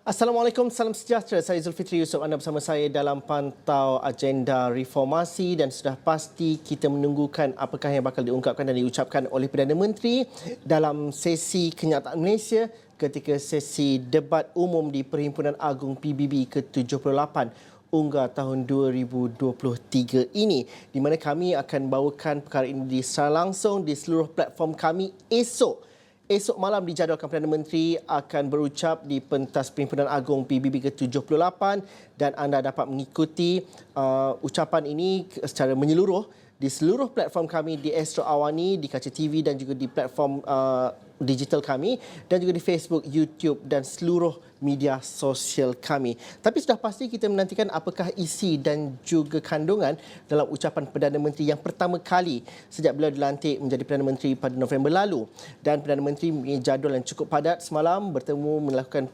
Assalamualaikum, salam sejahtera. Saya Zulfitri Yusof. Anda bersama saya dalam pantau agenda reformasi dan sudah pasti kita menunggukan apakah yang bakal diungkapkan dan diucapkan oleh Perdana Menteri dalam sesi kenyataan Malaysia ketika sesi debat umum di Perhimpunan Agung PBB ke-78 Unggar tahun 2023 ini, di mana kami akan bawakan perkara ini secara langsung di seluruh platform kami Esok malam dijadualkan Perdana Menteri akan berucap di pentas Perhimpunan Agung PBB ke-78 dan anda dapat mengikuti ucapan ini secara menyeluruh di seluruh platform kami di Astro Awani, di Kaca TV dan juga di platform digital kami dan juga di Facebook, YouTube dan seluruh media sosial kami. Tapi sudah pasti kita menantikan apakah isi dan juga kandungan dalam ucapan Perdana Menteri yang pertama kali sejak beliau dilantik menjadi Perdana Menteri pada November lalu. Dan Perdana Menteri mempunyai jadual yang cukup padat semalam melakukan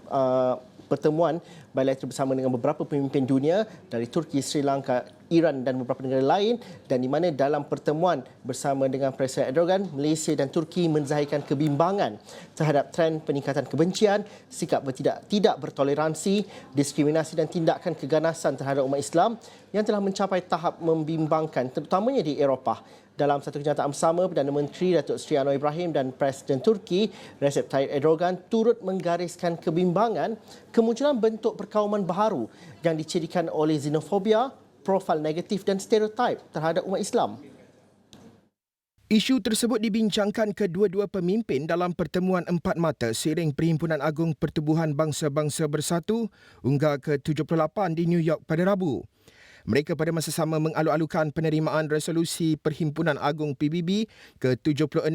pertemuan bilateral bersama dengan beberapa pemimpin dunia dari Turki, Sri Lanka, Iran dan beberapa negara lain, dan di mana dalam pertemuan bersama dengan Presiden Erdogan, Malaysia dan Turki menzahirkan kebimbangan terhadap trend peningkatan kebencian, sikap tidak bertoleransi, diskriminasi dan tindakan keganasan terhadap umat Islam yang telah mencapai tahap membimbangkan terutamanya di Eropah. Dalam satu kenyataan bersama, Perdana Menteri Datuk Seri Anwar Ibrahim dan Presiden Turki Recep Tayyip Erdogan turut menggariskan kebimbangan kemunculan bentuk perkauman baharu yang dicirikan oleh xenofobia, profil negatif dan stereotip terhadap umat Islam. Isu tersebut dibincangkan kedua-dua pemimpin dalam pertemuan empat mata seiring Perhimpunan Agung Pertubuhan Bangsa-Bangsa Bersatu Unggar ke-78 di New York pada Rabu. Mereka pada masa sama mengalu-alukan penerimaan resolusi Perhimpunan Agung PBB ke-76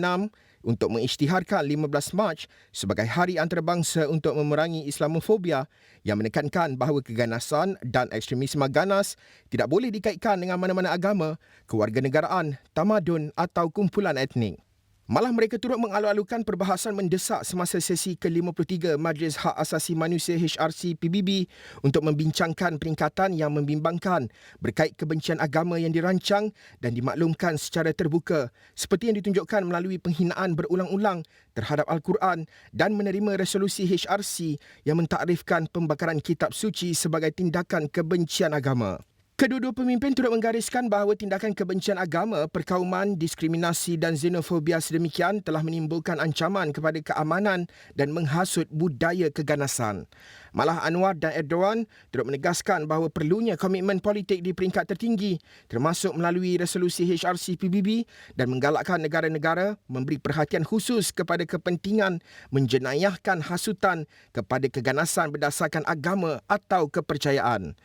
untuk mengisytiharkan 15 Mac sebagai Hari Antarabangsa untuk memerangi Islamofobia yang menekankan bahawa keganasan dan ekstremisme ganas tidak boleh dikaitkan dengan mana-mana agama, kewarganegaraan, tamadun atau kumpulan etnik. Malah mereka turut mengalu-alukan perbahasan mendesak semasa sesi ke-53 Majlis Hak Asasi Manusia HRC PBB untuk membincangkan peningkatan yang membimbangkan berkait kebencian agama yang dirancang dan dimaklumkan secara terbuka seperti yang ditunjukkan melalui penghinaan berulang-ulang terhadap Al-Quran dan menerima resolusi HRC yang mentakrifkan pembakaran kitab suci sebagai tindakan kebencian agama. Kedua-dua pemimpin turut menggariskan bahawa tindakan kebencian agama, perkauman, diskriminasi dan xenofobia sedemikian telah menimbulkan ancaman kepada keamanan dan menghasut budaya keganasan. Malah Anwar dan Erdogan turut menegaskan bahawa perlunya komitmen politik di peringkat tertinggi termasuk melalui resolusi HRC PBB dan menggalakkan negara-negara memberi perhatian khusus kepada kepentingan menjenayahkan hasutan kepada keganasan berdasarkan agama atau kepercayaan.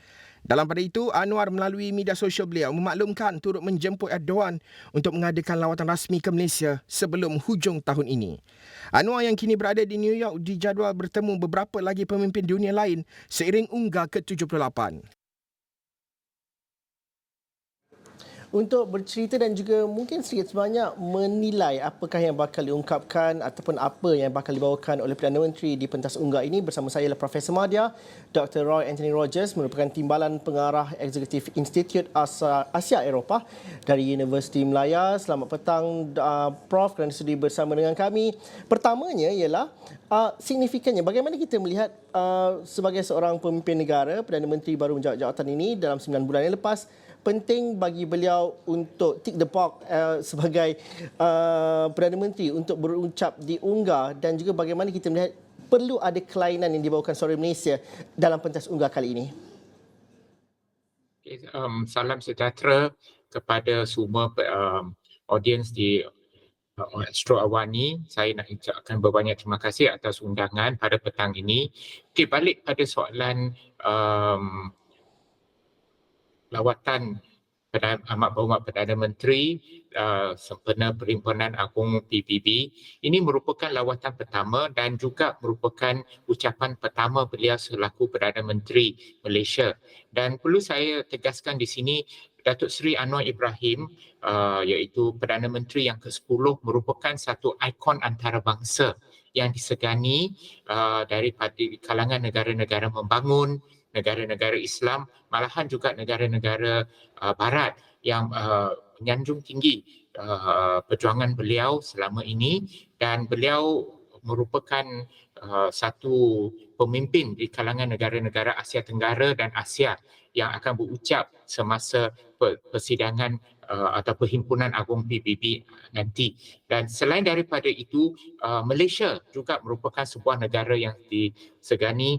Dalam pada itu, Anwar melalui media sosial beliau memaklumkan turut menjemput Erdogan untuk mengadakan lawatan rasmi ke Malaysia sebelum hujung tahun ini. Anwar yang kini berada di New York dijadual bertemu beberapa lagi pemimpin dunia lain seiring Unggar ke-78. Untuk bercerita dan juga mungkin sedikit sebanyak menilai apakah yang bakal diungkapkan ataupun apa yang bakal dibawakan oleh Perdana Menteri di pentas Unggar ini, bersama saya ialah Profesor Madya. Dr. Roy Anthony Rogers merupakan Timbalan Pengarah Eksekutif Institut Asia Eropah dari Universiti Melaya. Selamat petang Prof, kerana sudi bersama dengan kami. Pertamanya ialah signifikannya bagaimana kita melihat sebagai seorang pemimpin negara, Perdana Menteri baru menjawab jawatan ini dalam 9 bulan yang lepas. Penting bagi beliau untuk tick the box sebagai Perdana Menteri untuk berucap di Unggar, dan juga bagaimana kita melihat perlu ada kelainan yang dibawakan suara Malaysia dalam pentas Unggar kali ini. Salam sejahtera kepada semua audiens di Astro Awani. Saya nak ucapkan berbanyak terima kasih atas undangan pada petang ini. Okey, balik pada soalan lawatan Amat Berhormat Perdana Menteri sempena Perhimpunan Agung PBB. Ini merupakan lawatan pertama dan juga merupakan ucapan pertama beliau selaku Perdana Menteri Malaysia. Dan perlu saya tegaskan di sini, Datuk Seri Anwar Ibrahim iaitu Perdana Menteri yang ke-10 merupakan satu ikon antarabangsa yang disegani daripada kalangan negara-negara membangun, negara-negara Islam, malahan juga negara-negara Barat yang menyanjung tinggi perjuangan beliau selama ini, dan beliau merupakan satu pemimpin di kalangan negara-negara Asia Tenggara dan Asia yang akan berucap semasa persidangan atau Perhimpunan Agung PBB nanti. Dan selain daripada itu, Malaysia juga merupakan sebuah negara yang disegani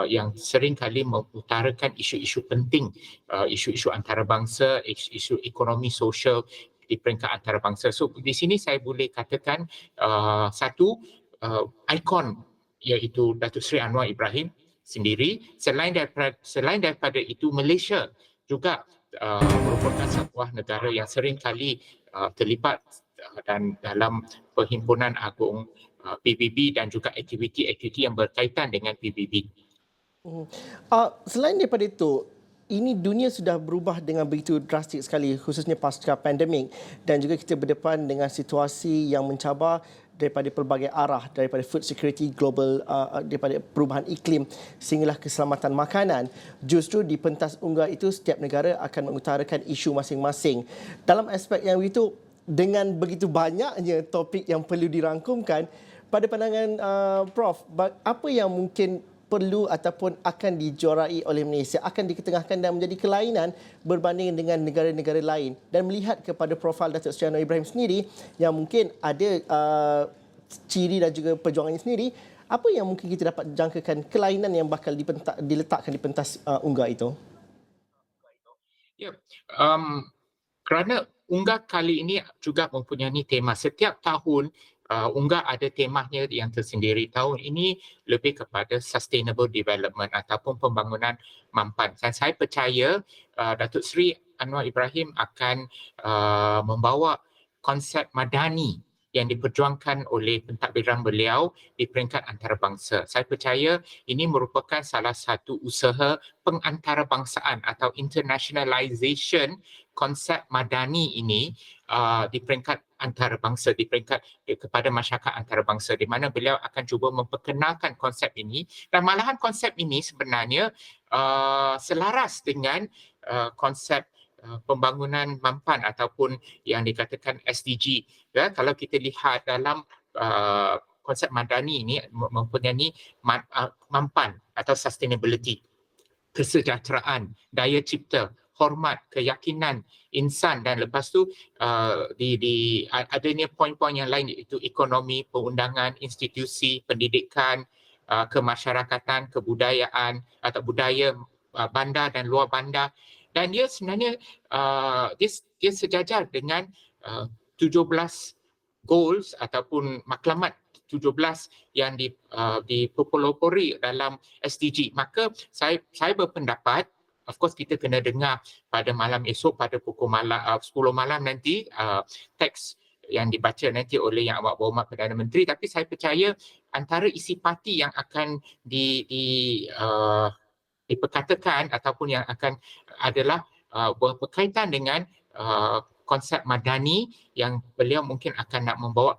yang sering kali mengutarakan isu-isu penting, isu-isu antarabangsa, isu ekonomi sosial di peringkat antarabangsa. So di sini saya boleh katakan satu ikon iaitu Datuk Seri Anwar Ibrahim sendiri. Selain daripada itu, Malaysia juga merupakan sebuah negara yang sering kali terlibat dan dalam Perhimpunan Agung PBB dan juga aktiviti-aktiviti yang berkaitan dengan PBB. Selain daripada itu, ini dunia sudah berubah dengan begitu drastik sekali, khususnya pasca pandemik, dan juga kita berdepan dengan situasi yang mencabar daripada pelbagai arah, daripada food security global, daripada perubahan iklim sehinggalah keselamatan makanan. Justru di pentas unggar itu setiap negara akan mengutarakan isu masing-masing. Dalam aspek yang itu, dengan begitu banyaknya topik yang perlu dirangkumkan, pada pandangan Prof, apa yang mungkin perlu ataupun akan dijuarai oleh Malaysia, akan diketengahkan dan menjadi kelainan berbanding dengan negara-negara lain, dan melihat kepada profil Datuk Seri Anwar Ibrahim sendiri yang mungkin ada ciri dan juga perjuangannya sendiri, apa yang mungkin kita dapat jangkakan kelainan yang bakal diletakkan di pentas unggar itu? Ya, kerana unggar kali ini juga mempunyai tema. Setiap tahun unggar ada temanya yang tersendiri. Tahun ini lebih kepada sustainable development ataupun pembangunan mampan. Dan saya percaya Datuk Seri Anwar Ibrahim akan membawa konsep madani yang diperjuangkan oleh pentadbiran beliau di peringkat antarabangsa. Saya percaya ini merupakan salah satu usaha pengantarbangsaan atau internationalization konsep madani ini di peringkat antarabangsa, di peringkat kepada masyarakat antarabangsa, di mana beliau akan cuba memperkenalkan konsep ini, dan malahan konsep ini sebenarnya selaras dengan konsep pembangunan mampan ataupun yang dikatakan SDG. Ya, kalau kita lihat dalam konsep madani ini mempunyai mampan atau sustainability, kesejahteraan, daya cipta, hormat, keyakinan insan, dan lepas tu adanya poin-poin yang lain iaitu ekonomi, perundangan, institusi, pendidikan, kemasyarakatan, kebudayaan atau budaya bandar dan luar bandar. Dan dia sebenarnya dia sejajar dengan 17 goals ataupun maklumat 17 yang dipelopori dalam SDG. Maka saya berpendapat, of course kita kena dengar pada malam esok pada pukul 10 malam nanti teks yang dibaca nanti oleh Yang Amat Berhormat Perdana Menteri, tapi saya percaya antara isi parti yang akan diperkatakan ataupun yang akan adalah berkaitan dengan konsep madani yang beliau mungkin akan nak membawa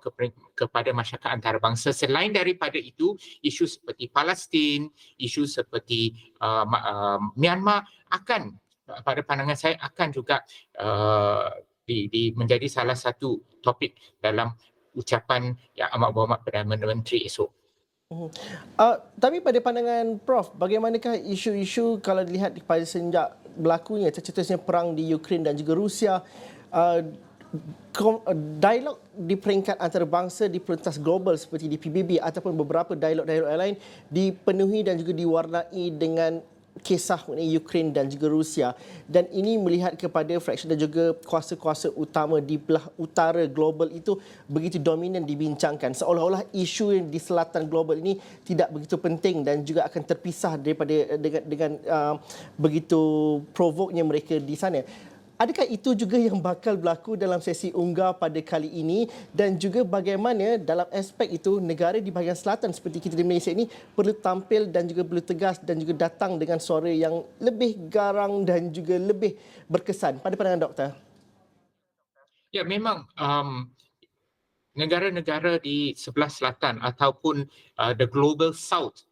kepada masyarakat antarabangsa. Selain daripada itu, isu seperti Palestin, isu seperti Myanmar akan, pada pandangan saya, akan juga menjadi salah satu topik dalam ucapan Yang Amat Berhormat Perdana Menteri esok. Tapi pada pandangan Prof, bagaimanakah isu-isu kalau dilihat pada sejak berlakunya tercetusnya perang di Ukraine dan juga Rusia, dialog di peringkat antarabangsa di pentas global seperti di PBB ataupun beberapa dialog-dialog lain dipenuhi dan juga diwarnai dengan kisah mengenai Ukraine dan juga Rusia, dan ini melihat kepada fraction dan juga kuasa-kuasa utama di belah utara global itu begitu dominan dibincangkan, seolah-olah isu yang di selatan global ini tidak begitu penting dan juga akan terpisah daripada dengan begitu provoknya mereka di sana. Adakah itu juga yang bakal berlaku dalam sesi unggar pada kali ini, dan juga bagaimana dalam aspek itu negara di bahagian selatan seperti kita di Malaysia ini perlu tampil dan juga perlu tegas dan juga datang dengan suara yang lebih garang dan juga lebih berkesan pada pandangan doktor? Ya, memang negara-negara di sebelah selatan ataupun the global south,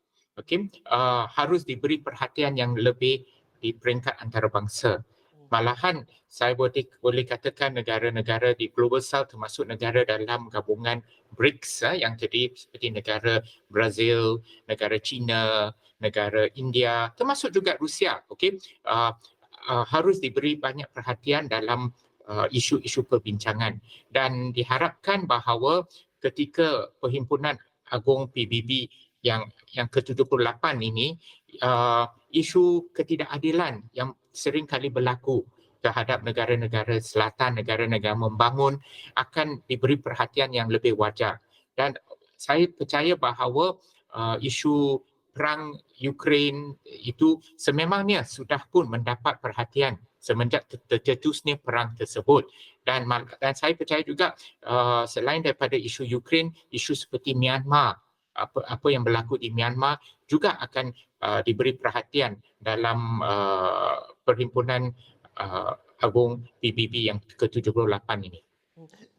harus diberi perhatian yang lebih di peringkat antarabangsa. malahan saya boleh katakan negara-negara di Global South termasuk negara dalam gabungan BRICS yang terdiri seperti negara Brazil, negara China, negara India, termasuk juga Rusia, harus diberi banyak perhatian dalam isu-isu perbincangan dan diharapkan bahawa ketika Perhimpunan Agung PBB yang ke-78 ini, isu ketidakadilan yang sering kali berlaku terhadap negara-negara selatan, negara-negara membangun akan diberi perhatian yang lebih wajar. Dan saya percaya bahawa isu perang Ukraine itu sememangnya sudah pun mendapat perhatian semenjak tercetusnya perang tersebut. Dan saya percaya juga selain daripada isu Ukraine, isu seperti Myanmar, apa yang berlaku di Myanmar juga akan diberi perhatian dalam Perhimpunan Agung PBB yang ke-78 ini.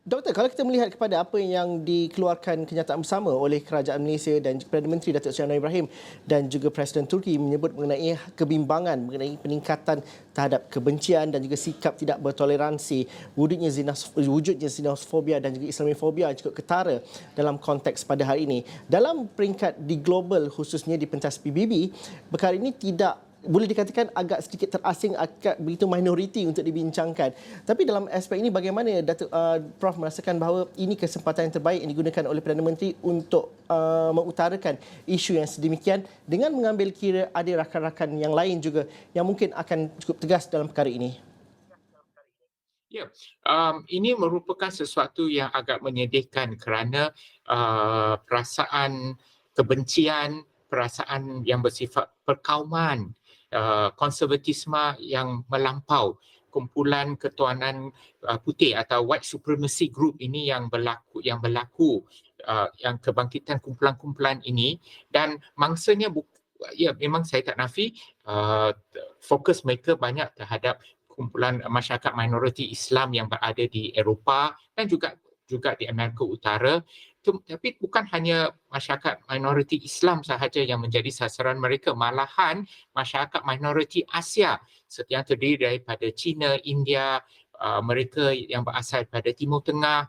Doktor, kalau kita melihat kepada apa yang dikeluarkan kenyataan bersama oleh Kerajaan Malaysia dan Perdana Menteri Datuk Seri Anwar Ibrahim dan juga Presiden Turki menyebut mengenai kebimbangan mengenai peningkatan terhadap kebencian dan juga sikap tidak bertoleransi, wujudnya xenofobia dan juga Islamofobia cukup ketara dalam konteks pada hari ini. Dalam peringkat di global khususnya di pentas PBB, perkara ini tidak boleh dikatakan agak sedikit terasing, agak begitu minoriti untuk dibincangkan. Tapi dalam aspek ini bagaimana Prof merasakan bahawa ini kesempatan yang terbaik yang digunakan oleh Perdana Menteri untuk mengutarakan isu yang sedemikian dengan mengambil kira ada rakan-rakan yang lain juga yang mungkin akan cukup tegas dalam perkara ini? Ya, ini merupakan sesuatu yang agak menyedihkan kerana perasaan kebencian, perasaan yang bersifat perkauman, konservatisme yang melampau, kumpulan ketuanan putih atau white supremacy group ini yang berlaku yang kebangkitan kumpulan-kumpulan ini, dan mangsanya ya memang saya tak nafi fokus mereka banyak terhadap kumpulan masyarakat minoriti Islam yang berada di Eropah dan juga di Amerika Utara. Tapi bukan hanya masyarakat minoriti Islam sahaja yang menjadi sasaran mereka, malahan masyarakat minoriti Asia yang terdiri daripada China, India, mereka yang berasal pada Timur Tengah,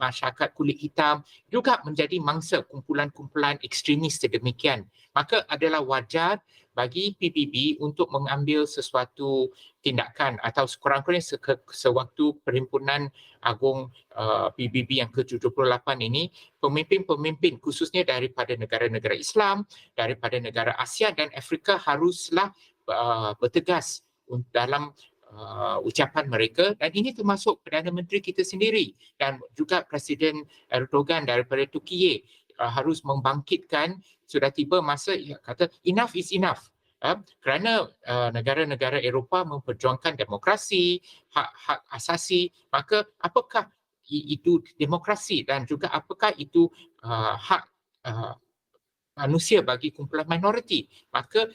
masyarakat kulit hitam juga menjadi mangsa kumpulan-kumpulan ekstremis sedemikian. Maka adalah wajar bagi PBB untuk mengambil sesuatu tindakan atau sekurang-kurangnya sewaktu Perhimpunan Agung PBB yang ke-78 ini, pemimpin-pemimpin khususnya daripada negara-negara Islam, daripada negara Asia dan Afrika haruslah bertegas dalam ucapan mereka, dan ini termasuk Perdana Menteri kita sendiri dan juga Presiden Erdogan daripada Turki harus membangkitkan. Sudah tiba masa kata enough is enough, kerana negara-negara Eropah memperjuangkan demokrasi, hak asasi, maka apakah itu demokrasi dan juga apakah itu hak manusia bagi kumpulan minoriti. Maka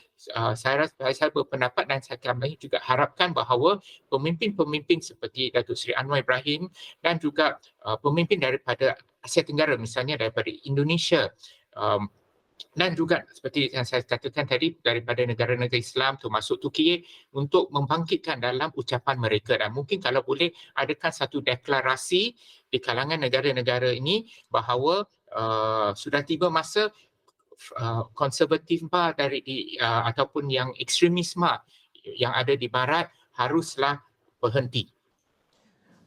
saya berpendapat dan kami juga harapkan bahawa pemimpin-pemimpin seperti Datuk Seri Anwar Ibrahim dan juga pemimpin daripada Asia Tenggara, misalnya daripada Indonesia, dan juga seperti yang saya katakan tadi daripada negara-negara Islam termasuk Turki, untuk membangkitkan dalam ucapan mereka, dan mungkin kalau boleh adakan satu deklarasi di kalangan negara-negara ini bahawa sudah tiba masa konservatisme ataupun yang ekstremisme yang ada di barat haruslah berhenti.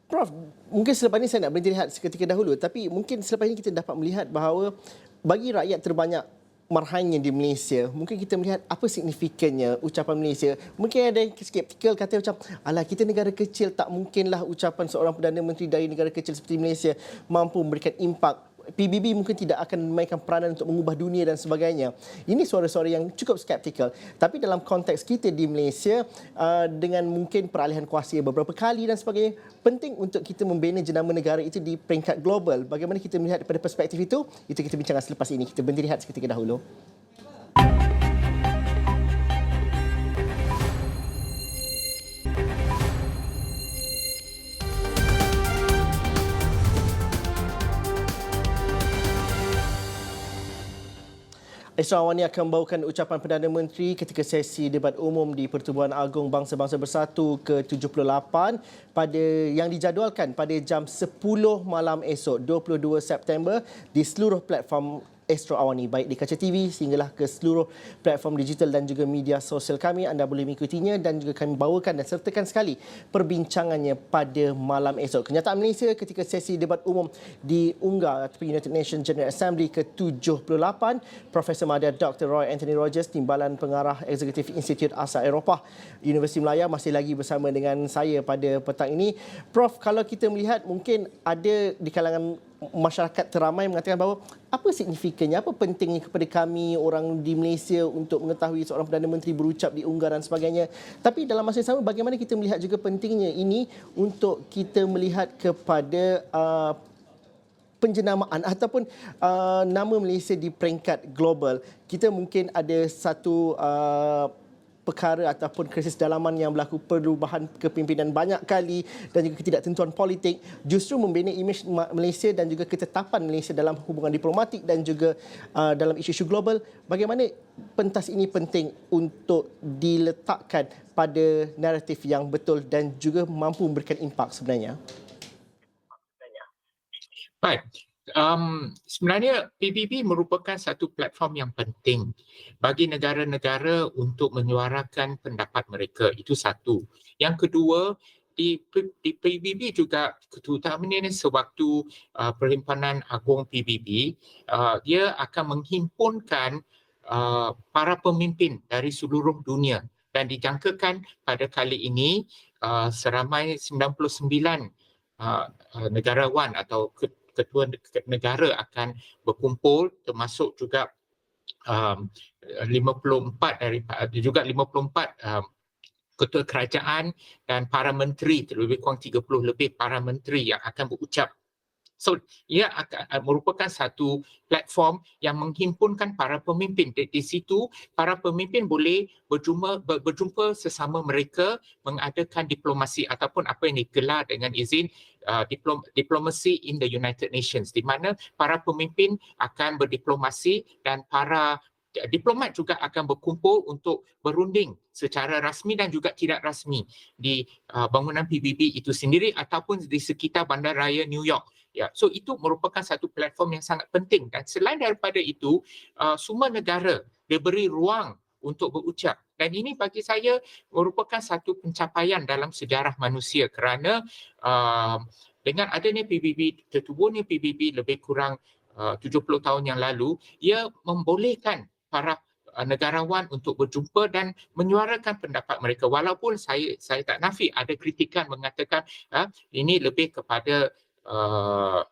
Prof, mungkin selepas ini saya nak berhenti lihat seketika dahulu, tapi mungkin selepas ini kita dapat melihat bahawa bagi rakyat terbanyak marhanya di Malaysia, mungkin kita melihat apa signifikannya ucapan Malaysia. Mungkin ada yang skeptikal kata macam, alah kita negara kecil, tak mungkinlah ucapan seorang Perdana Menteri dari negara kecil seperti Malaysia mampu memberikan impak. PBB mungkin tidak akan memainkan peranan untuk mengubah dunia dan sebagainya. Ini suara-suara yang cukup skeptikal. Tapi dalam konteks kita di Malaysia, dengan mungkin peralihan kuasa beberapa kali dan sebagainya, penting untuk kita membina jenama negara itu di peringkat global. Bagaimana kita melihat daripada perspektif itu kita bincangkan selepas ini. Kita berhenti lihat seketika dahulu. Esra Awani akan membawakan ucapan Perdana Menteri ketika sesi debat umum di Pertubuhan Agung Bangsa-Bangsa Bersatu ke-78 yang dijadualkan pada jam 10 malam esok 22 September di seluruh platform Esra Awani, baik di kaca TV sehinggalah ke seluruh platform digital dan juga media sosial kami. Anda boleh mengikutinya dan juga kami bawakan dan sertakan sekali perbincangannya pada malam esok. Kenyataan Malaysia ketika sesi debat umum diunggah atau United Nations General Assembly ke-78, Profesor Madya Dr. Roy Anthony Rogers, Timbalan Pengarah Eksekutif Institut Asal Eropah Universiti Melaya, masih lagi bersama dengan saya pada petang ini. Prof, kalau kita melihat mungkin ada di kalangan masyarakat teramai mengatakan bahawa apa signifikannya, apa pentingnya kepada kami orang di Malaysia untuk mengetahui seorang Perdana Menteri berucap di Unggar dan sebagainya. Tapi dalam masa yang sama, bagaimana kita melihat juga pentingnya ini untuk kita melihat kepada penjenamaan ataupun nama Malaysia di peringkat global. Kita mungkin ada satu perkara ataupun krisis dalaman yang berlaku, perubahan kepimpinan banyak kali dan juga ketidaktentuan politik justru membina imej Malaysia dan juga ketetapan Malaysia dalam hubungan diplomatik dan juga dalam isu-isu global. Bagaimana pentas ini penting untuk diletakkan pada naratif yang betul dan juga mampu memberikan impak sebenarnya? Baik. Sebenarnya PBB merupakan satu platform yang penting bagi negara-negara untuk menyuarakan pendapat mereka. Itu satu. Yang kedua, di PBB juga, terutamanya sewaktu Perhimpunan Agung PBB, dia akan menghimpunkan para pemimpin dari seluruh dunia dan dijangkakan pada kali ini seramai 99 negarawan atau ketua negara akan berkumpul, termasuk juga 54 ketua kerajaan dan para menteri, lebih kurang 30 lebih para menteri yang akan berucap. So, ia akan merupakan satu platform yang menghimpunkan para pemimpin. Di situ, para pemimpin boleh berjumpa sesama mereka, mengadakan diplomasi ataupun apa yang digelar dengan izin diplomasi in the United Nations, di mana para pemimpin akan berdiplomasi dan para diplomat juga akan berkumpul untuk berunding secara rasmi dan juga tidak rasmi di bangunan PBB itu sendiri ataupun di sekitar Bandaraya New York. Ya, so itu merupakan satu platform yang sangat penting, dan selain daripada itu, semua negara diberi ruang untuk berucap, dan ini bagi saya merupakan satu pencapaian dalam sejarah manusia kerana dengan adanya PBB, tertubuhnya PBB lebih kurang 70 tahun yang lalu, ia membolehkan para negarawan untuk berjumpa dan menyuarakan pendapat mereka. Walaupun saya tak nafi ada kritikan mengatakan ini lebih kepada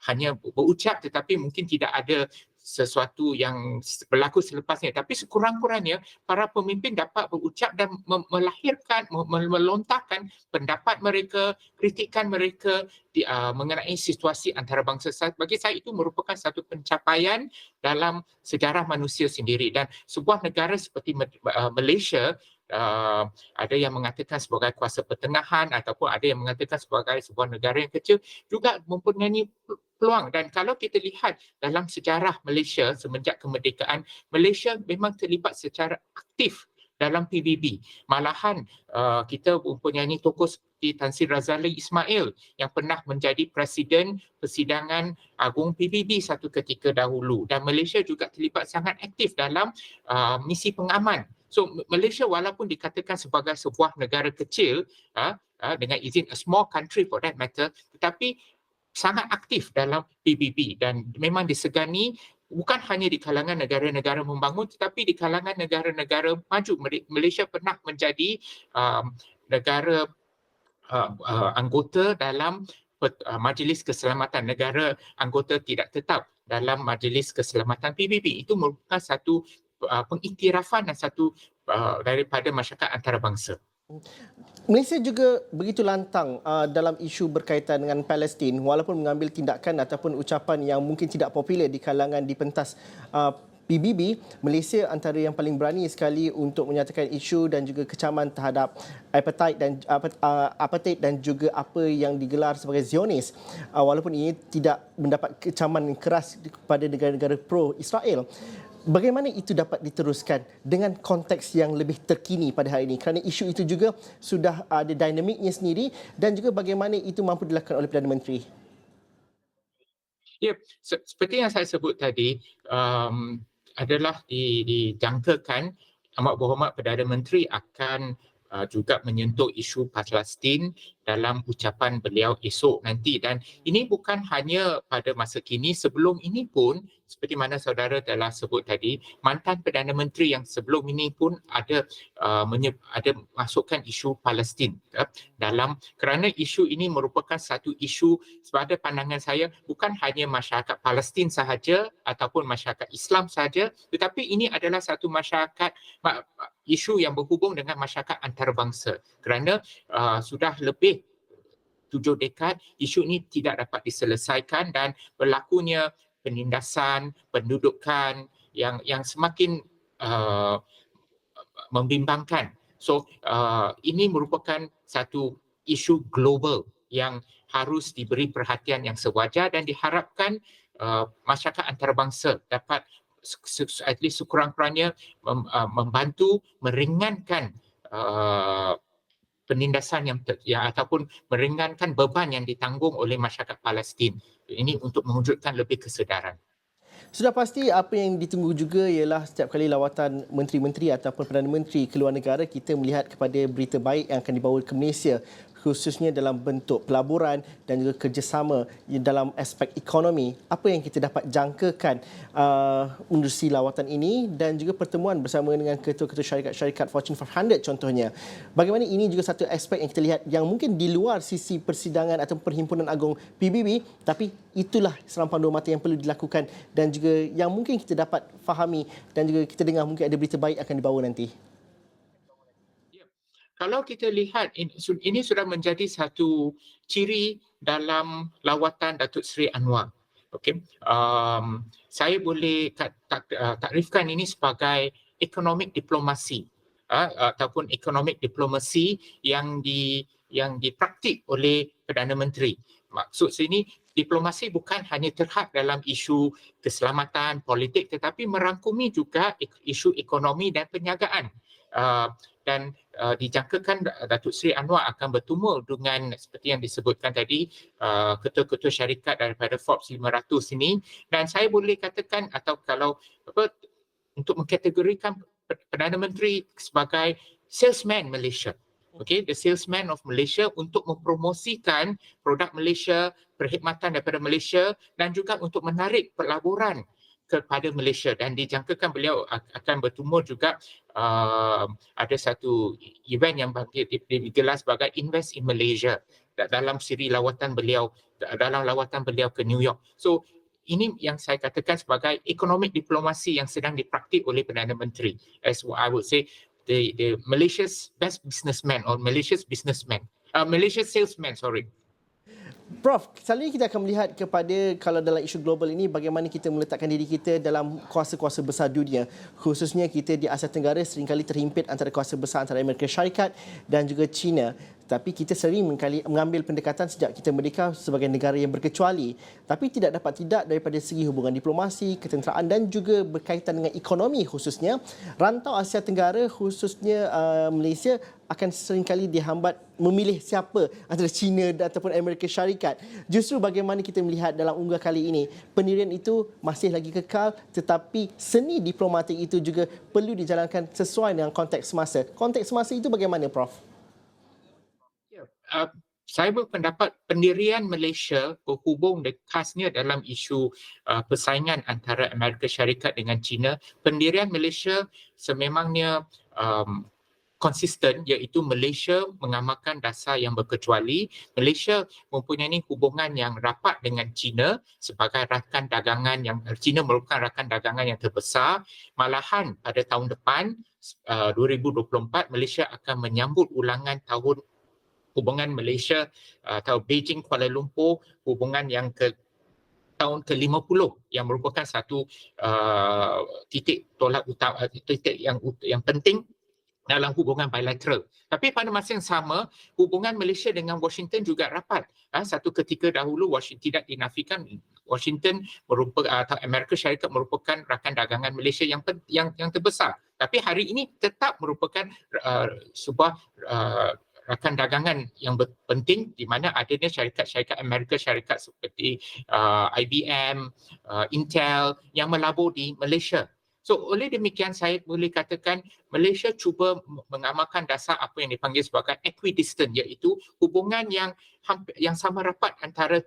hanya berucap tetapi mungkin tidak ada sesuatu yang berlaku selepasnya. Tapi sekurang-kurangnya para pemimpin dapat berucap dan melontarkan pendapat mereka, kritikan mereka mengenai situasi antarabangsa. Bagi saya itu merupakan satu pencapaian dalam sejarah manusia sendiri, dan sebuah negara seperti Malaysia, ada yang mengatakan sebagai kuasa pertengahan ataupun ada yang mengatakan sebagai sebuah negara yang kecil, juga mempunyai peluang. Dan kalau kita lihat dalam sejarah Malaysia semenjak kemerdekaan, Malaysia memang terlibat secara aktif dalam PBB. Malahan kita mempunyai tokoh seperti Tan Sri Razali Ismail yang pernah menjadi Presiden Persidangan Agung PBB satu ketika dahulu, dan Malaysia juga terlibat sangat aktif dalam misi pengaman. So Malaysia walaupun dikatakan sebagai sebuah negara kecil, dengan izin a small country for that matter, tetapi sangat aktif dalam PBB dan memang disegani bukan hanya di kalangan negara-negara membangun tetapi di kalangan negara-negara maju. Malaysia pernah menjadi negara anggota dalam Majlis Keselamatan, negara anggota tidak tetap dalam Majlis Keselamatan PBB. Itu merupakan satu pengiktirafan dan satu daripada masyarakat antarabangsa. Malaysia juga begitu lantang dalam isu berkaitan dengan Palestin, walaupun mengambil tindakan ataupun ucapan yang mungkin tidak popular di kalangan di pentas PBB. Malaysia antara yang paling berani sekali untuk menyatakan isu dan juga kecaman terhadap apartheid dan juga apa yang digelar sebagai Zionis, walaupun ini tidak mendapat kecaman keras kepada negara-negara pro-Israel. Bagaimana itu dapat diteruskan dengan konteks yang lebih terkini pada hari ini? Kerana isu itu juga sudah ada dinamiknya sendiri dan juga bagaimana itu mampu dilakukan oleh Perdana Menteri. Ya, seperti yang saya sebut tadi, adalah dijangkakan Amat Berhormat Perdana Menteri akan juga menyentuh isu Palestin dalam ucapan beliau esok nanti, dan ini bukan hanya pada masa kini, sebelum ini pun seperti mana saudara telah sebut tadi, mantan Perdana Menteri yang sebelum ini pun ada ada masukkan isu Palestin dalam, kerana isu ini merupakan satu isu pada pandangan saya bukan hanya masyarakat Palestin sahaja ataupun masyarakat Islam sahaja, tetapi ini adalah satu masyarakat isu yang berhubung dengan masyarakat antarabangsa, kerana sudah lebih 7 dekad isu ini tidak dapat diselesaikan dan berlakunya penindasan, pendudukan yang semakin membimbangkan. So ini merupakan satu isu global yang harus diberi perhatian yang sewajar dan diharapkan masyarakat antarabangsa dapat at least sekurang-kurangnya membantu meringankan penindasan yang ataupun meringankan beban yang ditanggung oleh masyarakat Palestin. Ini untuk mewujudkan lebih kesedaran. Sudah pasti apa yang ditunggu juga ialah setiap kali lawatan menteri-menteri ataupun Perdana Menteri ke luar negara, kita melihat kepada berita baik yang akan dibawa ke Malaysia, khususnya dalam bentuk pelaburan dan juga kerjasama dalam aspek ekonomi. Apa yang kita dapat jangkakan menerusi lawatan ini dan juga pertemuan bersama dengan ketua-ketua syarikat-syarikat Fortune 500 contohnya. Bagaimana ini juga satu aspek yang kita lihat yang mungkin di luar sisi persidangan atau Perhimpunan Agung PBB, tapi itulah serampang dua mata yang perlu dilakukan dan juga yang mungkin kita dapat fahami dan juga kita dengar mungkin ada berita baik akan dibawa nanti. Kalau kita lihat, ini sudah menjadi satu ciri dalam lawatan Datuk Seri Anwar. Okay. Saya boleh takrifkan ini sebagai economic diplomasi ataupun economic diplomasi yang dipraktik oleh Perdana Menteri. Maksud sini, diplomasi bukan hanya terhad dalam isu keselamatan, politik, tetapi merangkumi juga isu ekonomi dan perniagaan. Dan dijangkakan Datuk Seri Anwar akan bertemu dengan seperti yang disebutkan tadi ketua-ketua syarikat daripada Forbes 500 ini, dan saya boleh katakan atau kalau untuk mengkategorikan Perdana Menteri sebagai salesman Malaysia. Okay, the salesman of Malaysia untuk mempromosikan produk Malaysia, perkhidmatan daripada Malaysia dan juga untuk menarik pelaburan kepada Malaysia, dan dijangkakan beliau akan bertemu juga ada satu event yang digelar sebagai Invest in Malaysia dalam siri lawatan beliau ke New York. So ini yang saya katakan sebagai economic diplomasi yang sedang dipraktik oleh Perdana Menteri, as I would say the Malaysia's best businessman or Malaysia's salesman, sorry. Prof, selalunya kita akan melihat kepada kalau dalam isu global ini bagaimana kita meletakkan diri kita dalam kuasa-kuasa besar dunia. Khususnya kita di Asia Tenggara seringkali terhimpit antara kuasa besar antara Amerika Syarikat dan juga China. Tapi kita sering mengambil pendekatan sejak kita merdeka sebagai negara yang berkecuali. Tapi tidak daripada segi hubungan diplomasi, ketenteraan dan juga berkaitan dengan ekonomi khususnya, rantau Asia Tenggara khususnya Malaysia akan seringkali dihambat memilih siapa antara China ataupun Amerika Syarikat. Justru bagaimana kita melihat dalam unggah kali ini, pendirian itu masih lagi kekal tetapi seni diplomatik itu juga perlu dijalankan sesuai dengan konteks semasa. Konteks semasa itu bagaimana, Prof? Saya berpendapat pendirian Malaysia berhubung khasnya dalam isu persaingan antara Amerika Syarikat dengan China. Pendirian Malaysia sememangnya konsisten, iaitu Malaysia mengamalkan dasar yang berkecuali. Malaysia mempunyai hubungan yang rapat dengan China sebagai rakan dagangan China merupakan rakan dagangan yang terbesar. Malahan pada tahun depan 2024 Malaysia akan menyambut ulangan tahun hubungan Malaysia atau Beijing Kuala Lumpur, hubungan yang tahun ke-50 yang merupakan satu titik tolak utama, titik yang penting dalam hubungan bilateral. Tapi pada masa yang sama, hubungan Malaysia dengan Washington juga rapat. Satu ketika dahulu Washington tidak dinafikan Washington atau Amerika Syarikat merupakan rakan dagangan Malaysia yang terbesar. Tapi hari ini tetap merupakan sebuah rakan dagangan yang penting di mana adanya syarikat-syarikat Amerika Syarikat seperti IBM, Intel yang melabur di Malaysia. So oleh demikian saya boleh katakan Malaysia cuba mengamalkan dasar apa yang dipanggil sebagai equidistant, iaitu hubungan yang sama rapat antara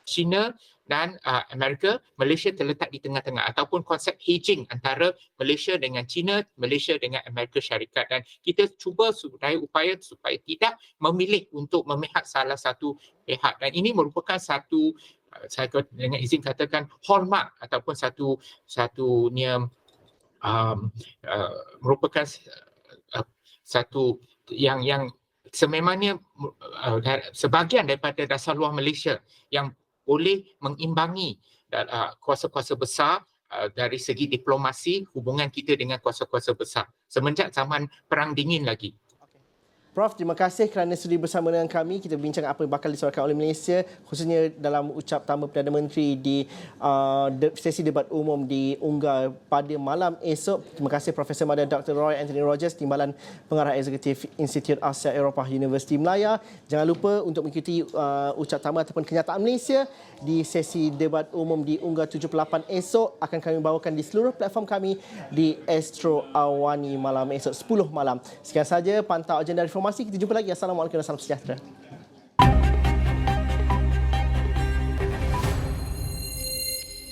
China dan Amerika. Malaysia terletak di tengah-tengah, ataupun konsep hedging antara Malaysia dengan China, Malaysia dengan Amerika Syarikat, dan kita cuba upaya supaya tidak memilih untuk memihak salah satu pihak, dan ini merupakan satu, saya dengan izin katakan, hallmark ataupun merupakan satu yang sememangnya sebahagian daripada dasar luar Malaysia yang boleh mengimbangi kuasa-kuasa besar dari segi diplomasi, hubungan kita dengan kuasa-kuasa besar semenjak zaman Perang Dingin lagi. Prof, terima kasih kerana sudi bersama dengan kami. Kita bincang apa yang bakal disuarakan oleh Malaysia, khususnya dalam ucap tama Perdana Menteri di sesi debat umum di UNGA pada malam esok. Terima kasih Profesor Madya Dr. Roy Anthony Rogers, Timbalan Pengarah Eksekutif Institut Asia Eropah Universiti Melaya. Jangan lupa untuk mengikuti ucap tama ataupun kenyataan Malaysia di sesi debat umum di UNGA 78 esok. Akan kami bawakan di seluruh platform kami di Astro Awani malam esok 10 malam. Sekian saja pantau agenda reformasi. Kita jumpa lagi. Assalamualaikum dan salam sejahtera.